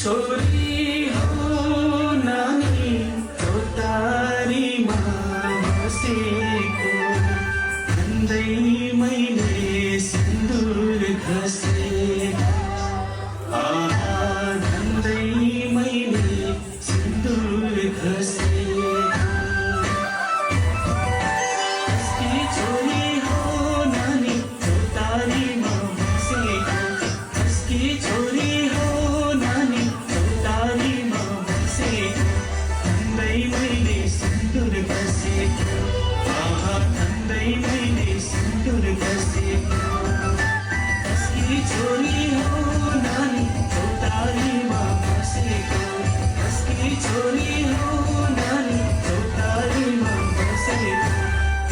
छोरी हो नानी चौतारीमा बसेको भन्दै मैले सिन्दुर घसे भन्दै मैले सिन्दुर घसे छोरी हो नानी चौतारीमा बसेको छोरी हो नानी चौतारीमा बसेको भन्दै मैले सिन्दुर घसेको भन्दै मैले सिन्दुर घसेको कसकी छोरी हो नानी चौतारीमा बसेको कसकी छोरी हो नानी चौतारीमा बसेको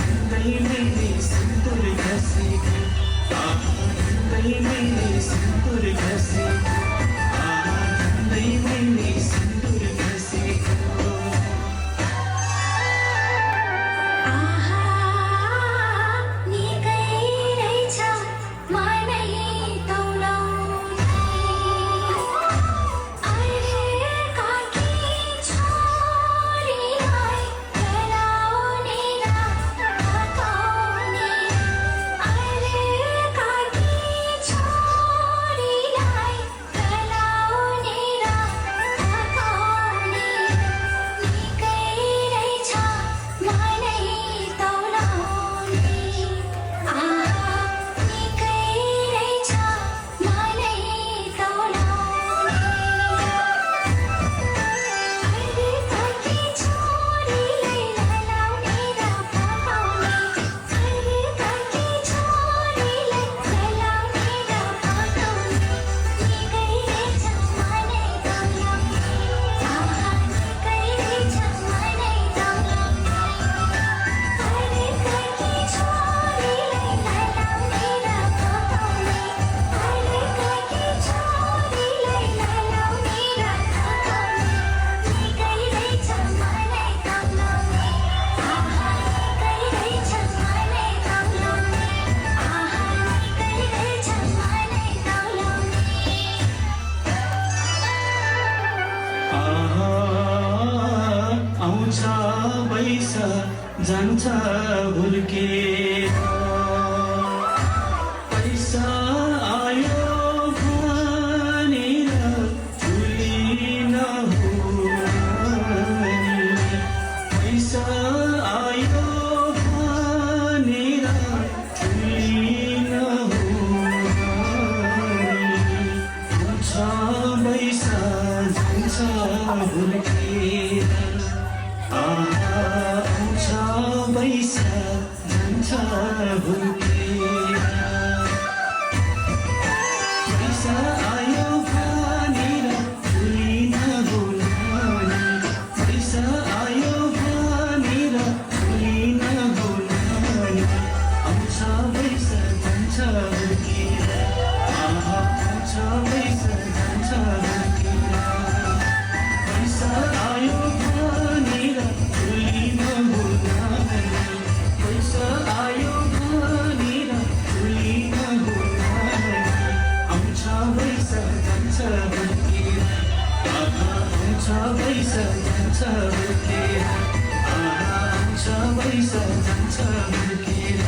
भन्दै मैले सिन्दुर घसेको भन्दै मैले सिन्दुर घसेको भन्दै मैले सिन्दुर घसेको आउँछ पैसा जान्छ हुर्केर पैसा आयो भनेर ठुली नहुने पैसा आयो भनेर ठुली नहुने आउँछ पैसा जान्छ हुर्केर आउँछ पैसा जान्छ हुर्केर पैसा आयो भनेर ठुली नहुने पैसा आयो भनेर ठुली नहुने आउँछ पैसा जान्छ हुर्केर आउँछ पैसा जान्छ हुर्केर पैसा आयो भनेर ठुली नहुने पैसा आयो भनेर ठुली नहुने आउँछ पैसा जान्छ हुर्केर आउँछ पैसा जान्छ हुर्केर आउँछ पैसा जान्छ हुर्केर